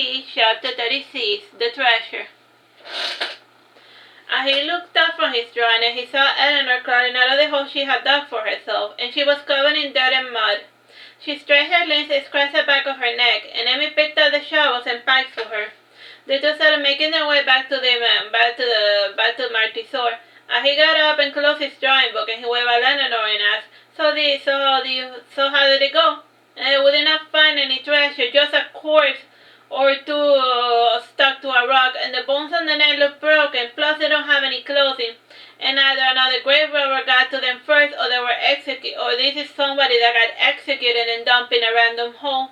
he, chapter 36, the treasure. As he looked up from his drawing, he saw Eleanor crawling out of the hole she had dug for herself, and she was covered in dirt and mud. She stretched her limbs and scratched the back of her neck, and Amy picked up the shovels and picks for her. The two started making their way back to Martisor. He got up and closed his drawing book, and he waved at Eleanor and asked, So how did it go? We did not find any treasure, just a corpse or two stuck to a rock, and the bones on the neck look broken, plus they don't have any clothing. And either another grave robber got to them first, or they were executed, or this is somebody that got executed and dumped in a random hole.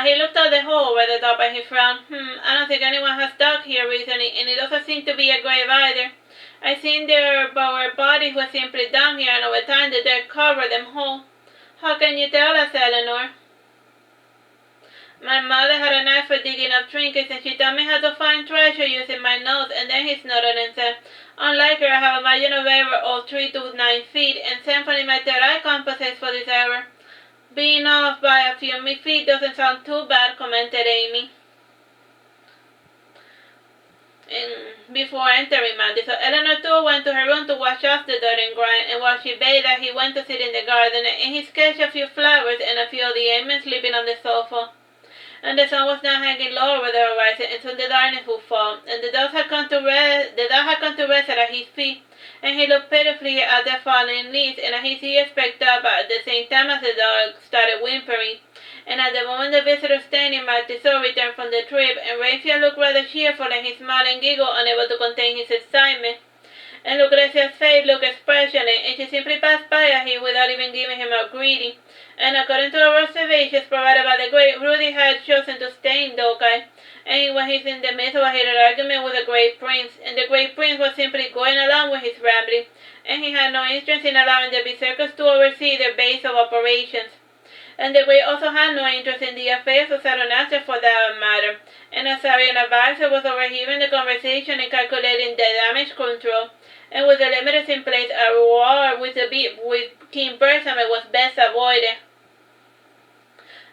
He looked at the hole over the top and he frowned. I don't think anyone has dug here recently, and it doesn't seem to be a grave either. I think their bodies were simply down here, and over time the dirt covered them whole. How can you tell us, Eleanor? My mother had a knife for digging up trinkets, and she taught me how to find treasure using my nose. And then he snorted and said, Unlike her, I have a margin of error of 3 to 9 feet, and thankfully my third eye compensates for this error. Being off by a few feet doesn't sound too bad, commented Amy. Before entering Mandy, so Eleanor too went to her room to wash off the dirt and grime, and while she bathed, he went to sit in the garden, and he sketched a few flowers and a few of the amens sleeping on the sofa. And the sun was now hanging low over the horizon, and soon the darkness would fall, and the dog had come to rest at his feet, and he looked pitifully at the falling leaves, and his ears perked up at the same time as the dog started whimpering. And at the moment the visitor standing by Martisor returned from the trip, and Raphael looked rather cheerful, and he smiled and giggled, unable to contain his excitement. And Lucrezia's face looked expressionless, and she simply passed by him without even giving him a greeting. And according to our observations provided by the great, Rudy had chosen to stay in Dokai, and when he's in the midst of a heated argument with the great prince, and the great prince was simply going along with his rambling, and he had no interest in allowing the berserkers to oversee their base of operations. And the great also had no interest in the affairs of Saturnastra for that matter, and Azarian advisor was overhearing the conversation and calculating the damage control, and with the limits in place, a war with King Bersamet was best avoided.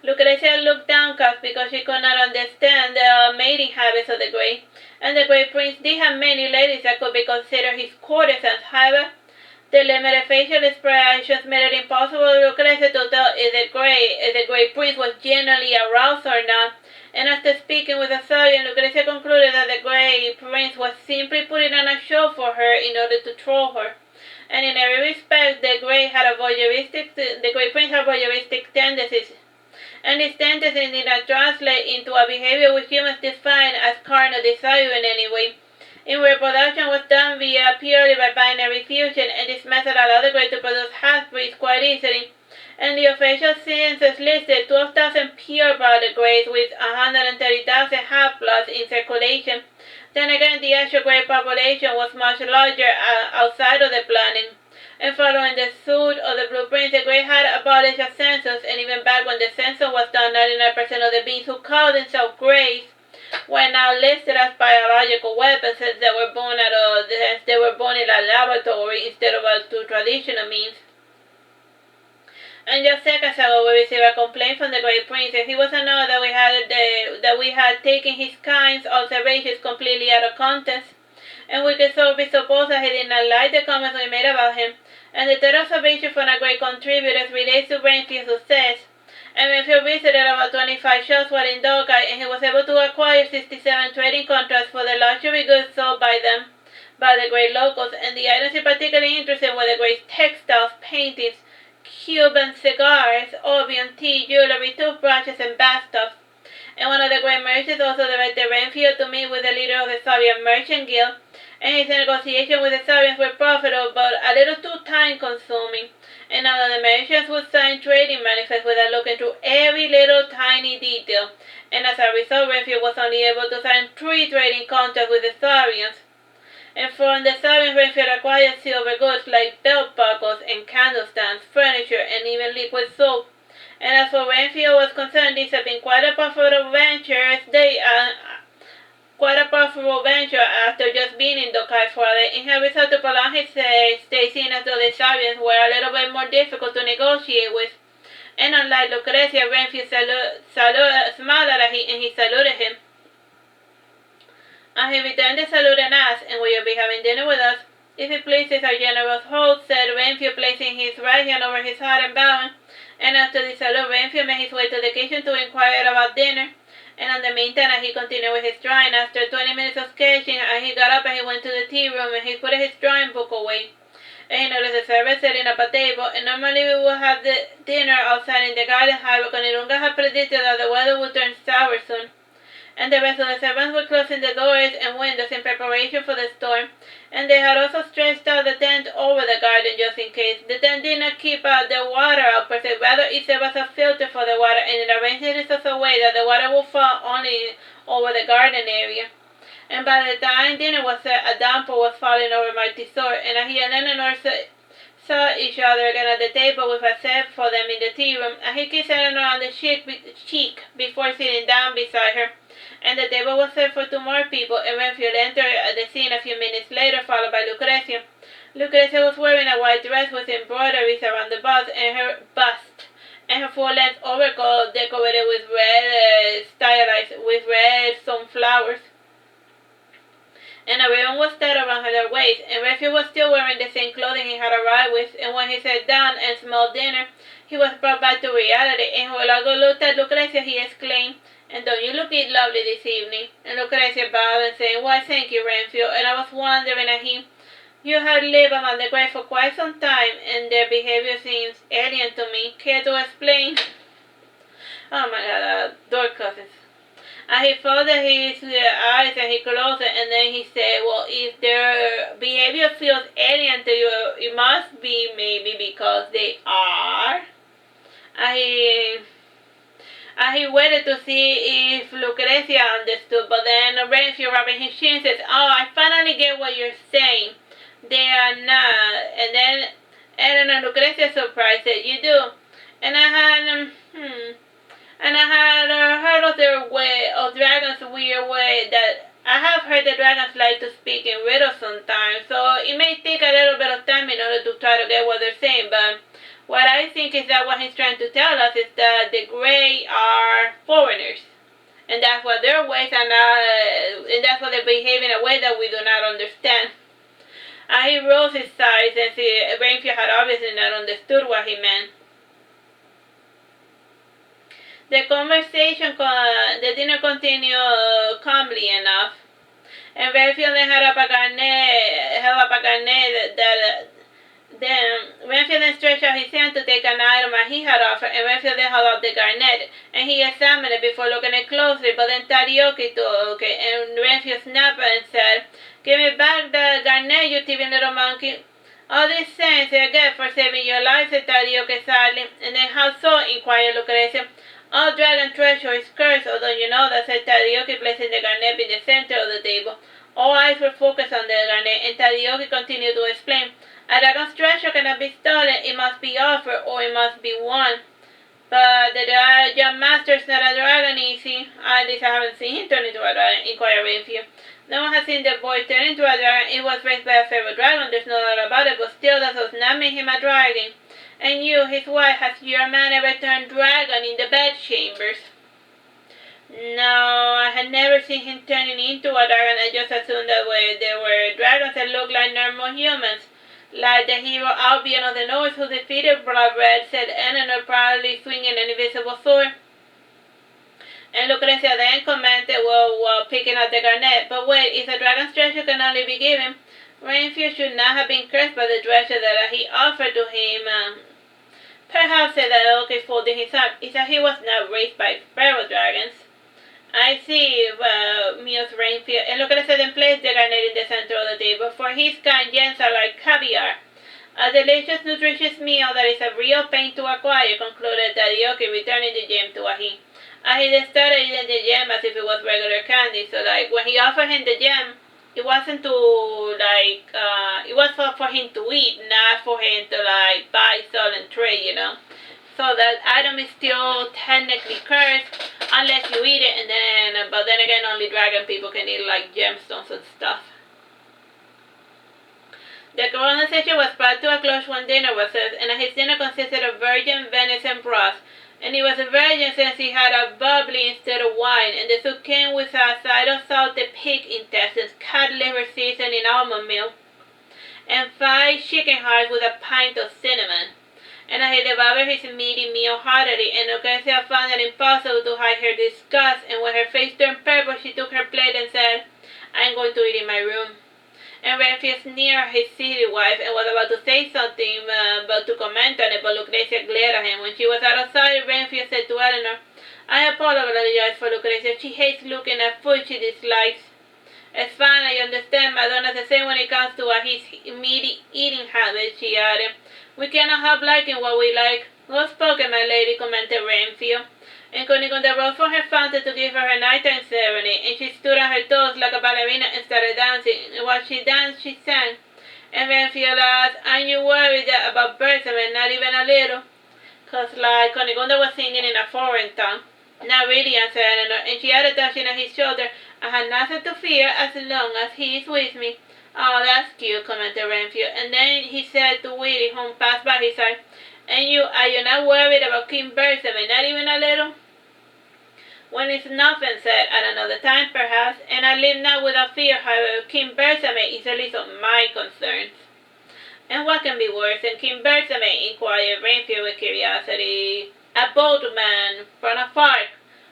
Lucrezia looked downcast because she could not understand the mating habits of the great, and the great prince did have many ladies that could be considered his courtesans. However, the limited facial expressions made it impossible for Lucrezia to tell if the great prince was genuinely aroused or not, and after speaking with Azarian, Lucrezia concluded that the great prince was simply putting on a show for her in order to troll her. And in every respect, the great prince had voyeuristic tendencies, and his tendencies did not translate into a behavior which humans define as carnal desire in any way. In reproduction was done purely by binary fusion, and this method allowed the great to produce half-breeds quite easily. And the official census listed 12,000 pure-blooded greys with 130,000 half-bloods in circulation. Then again, the actual grey population was much larger outside of the planet. And following the suit of the blueprints, the Grey had abolished a census, and even back when the census was done, 99% of the beings who called themselves Greys were now listed as biological weapons, since they were born in a laboratory instead of through traditional means. And just seconds ago, we received a complaint from the Great Prince, and he was annoyed that we had taken his kind's observations completely out of context, and we could so be supposed that he did not like the comments we made about him. And the third observation from a great contributor relates to Renfield's success. And Renfield visited about 25 shops while in Dokai, and he was able to acquire 67 trading contracts for the luxury goods sold by the great locals, and the items he particularly interested were the great textiles, paintings, Cuban cigars, opium, tea, jewelry, toothbrushes, and bathtubs. And one of the great merchants also directed Renfield to meet with the leader of the Sabian Merchant Guild, and his negotiations with the Sabians were profitable but a little too time-consuming. And now the merchants would sign trading manifests without looking through every little tiny detail, and as a result, Renfield was only able to sign 3 trading contracts with the Sabians. And from the Sabians, Renfield acquired silver goods like belt buckles and candlestands, furniture, and even liquid soap. And as for Renfield was concerned, this had been quite a profitable venture after just being in Dokai for a day, and had resolved to prolong his stay, seeing as though the Sabians were a little bit more difficult to negotiate with. And unlike Lucrezia, Renfield smiled at him and he saluted him. And he returned the salute and asked, "And will you be having dinner with us?" "If it pleases our generous host," said Renfield, placing his right hand over his heart and bowing. And after the salute, Renfield made his way to the kitchen to inquire about dinner. And in the meantime, he continued with his drawing. After 20 minutes of sketching, he got up and he went to the tea room and he put his drawing book away. And he noticed the servant setting up a table. And normally we would have the dinner outside in the garden, however, Conilunga had predicted that the weather would turn sour soon. And the rest of the servants were closing the doors and windows in preparation for the storm. And they had also stretched out the tent over the garden just in case. The tent did not keep the water out per se, rather it served as a filter for the water, and it arranged it in such a way that the water would fall only over the garden area. And by the time dinner was set, a downpour was falling over Martisor, and he and Eleanor saw each other again at the table with a set for them in the tea room, and he kissed Eleanor on the cheek before sitting down beside her. And the table was set for 2 more people, and Renfield entered the scene a few minutes later, followed by Lucrezia. Lucrezia was wearing a white dress with embroideries around the bust, and her full-length overcoat decorated with red sunflowers. And a ribbon was tied around her waist, and Renfield was still wearing the same clothing he had arrived with, and when he sat down and smelled dinner, he was brought back to reality, and when Lago looked at Lucrezia, he exclaimed, "And don't you look lovely this evening?" And Lucrezia bowed and said, "Why, thank you, Renfield, and I was wondering at him. You have lived among the great for quite some time, and their behavior seems alien to me. Care to explain?" Oh my God, door closes. And he folded his eyes and he closed it, and then he said, "Well, if their behavior feels alien to you, it must be maybe because they are." And he waited to see if Lucrezia understood, but then Renfield, rubbing his chin, says, "Oh, I finally get what you're saying. They are not." And then Eleanor and Lucrezia surprised that "You do." And I had heard of their way, of dragons' weird way, that I have heard the dragons like to speak in riddles sometimes, so it may take a little bit of time in order to try to get what they're saying, but what I think is that what he's trying to tell us is that the Grey are foreigners, and that's what their ways are not, and that's why they behave in a way that we do not understand. And he rolls his eyes, and Renfield had obviously not understood what he meant. The dinner continued calmly enough, and Renfield then held up a garnet then Renfield then stretched out his hand to take an item that he had offered, and Renfield then held out the garnet, and he examined it before looking at it closely, but then Tarioki took it, and Renfield snapped and said, "Give me back the garnet, you thieving little monkey." "All this thanks again for saving your life," said Tarioki sadly. "And then how so?" inquired Lucrezia. "All dragon treasure is cursed, although you know that," said Tarioki, placing the garnet in the center of the table. All eyes were focused on the garnet, and Tarioki continued to explain. "A dragon's treasure cannot be stolen, it must be offered, or it must be won. But the young master's not a dragon, is he?" "At least I haven't seen him turn into a dragon," inquired Renfield. "No one has seen the boy turn into a dragon. It was raised by a fairy dragon, there's no doubt about it, but still that does not make him a dragon. And you, his wife, has your man ever turned dragon in the bedchambers?" "No, I had never seen him turning into a dragon. I just assumed that there were dragons that looked like normal humans. Like the hero Albion of the North who defeated Bloodred," said Eleanor, proudly swinging an invisible sword. And Lucrezia then commented while picking up the garnet, "But wait, if the dragon's treasure can only be given, Renfield should not have been cursed by the treasure that he offered to him." "Perhaps," said Tarioki, folding his arms, "is that he was not raised by feral dragons." "I see," mused Renfield, and Lucrezia then placed the garnet in the center of the table. "For his kind, gems are like caviar. A delicious, nutritious meal that is a real pain to acquire," concluded Tarioki, returning the gem to Ahi. He then started eating the gem as if it was regular candy, so when he offered him the gem, it wasn't it was for him to eat, not for him to buy, sell, and trade, So that item is still technically cursed unless you eat it, but then again, only dragon people can eat gemstones and stuff. The conversation was brought to a close when dinner was served, and his dinner consisted of virgin venison broth. And he was a virgin since he had a bubbly instead of wine, and the soup came with a side of salted pig intestines, cat liver seasoned in almond milk, and 5 chicken hearts with a pint of cinnamon. And he devoured his meaty meal heartily, and Lucrecia found it impossible to hide her disgust, and when her face turned purple, she took her plate and said, "I'm going to eat in my room." And Renfield sneered his city wife and was about to say something, about to comment on it, but Lucrecia glared at him. When she was out of sight, Renfield said to Eleanor, "I apologize for Lucrecia. She hates looking at food she dislikes." "It's fine, I understand. Madonna's the same when it comes to his meaty eating habits," she added. "We cannot help liking what we like." "Well spoken, my lady," commented Renfield. And Cunegonde rose from her fountain to give her her nighttime serenade, and she stood on her toes like a ballerina and started dancing. And while she danced, she sang. And Renfield asked, "Aren't you worried about Bertram? Not even a little?" "'Cause like Cunegonde was singing in a foreign tongue." "Not really," answered Eleanor, and she added, touching at his shoulder, "I have nothing to fear as long as he is with me." "Oh, that's cute," commented Renfield, and then he said to Willie, whom passed by his side, "And you, are you not worried about King Bertram? Not even a little?" "When it's nothing," said, "at another time, perhaps, and I live now without fear. However, King Bertram is the least of my concerns." "And what can be worse than King Bertram?" inquired Renfield with curiosity. "A boatman from a fark,"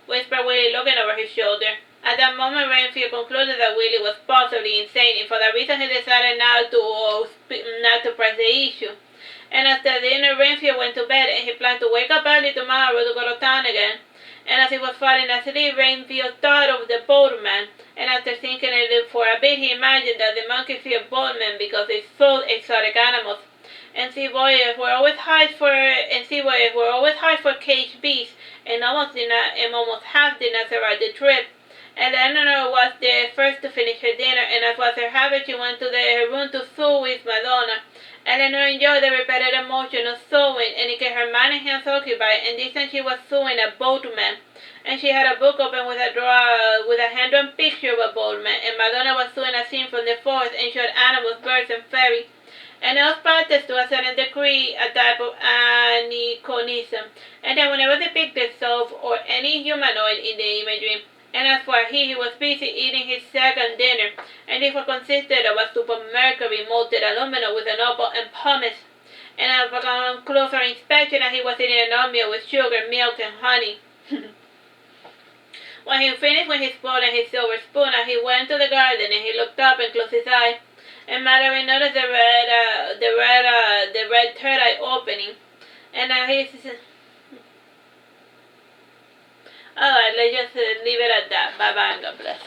whispered Willie, looking over his shoulder. At that moment, Renfield concluded that Willie was possibly insane, and for that reason he decided not to press the issue. And after dinner, Renfield went to bed, and he planned to wake up early tomorrow to go to town again. And as he was falling asleep, Renfield thought of the boatman, and after thinking it for a bit, he imagined that the monkey feared boatmen because they sold exotic animals, and sea voyagers were always hired for caged beasts, and almost half did not survive the trip. And Eleanor was the first to finish her dinner, and as was her habit, she went to her room to sew with Madonna. Eleanor enjoyed the repetitive motion of sewing, and it kept her mind and hands occupied, and this time she was sewing a boatman. And she had a book open with a hand-drawn picture of a boatman, and Madonna was sewing a scene from the forest and showed animals, birds, and fairies. And it was practiced to a certain degree, a type of aniconism, and then whenever depicted self or any humanoid in the imagery. And as for he was busy eating his second dinner, and this one consisted of a soup of mercury, molten aluminum with an opal and pumice. And upon closer inspection, he was eating an oatmeal with sugar, milk, and honey. When he finished with his bowl and his silver spoon, he went to the garden, and he looked up and closed his eye. And Mallory noticed the red third eye opening. And alright, let's just leave it at that. Bye bye and God bless.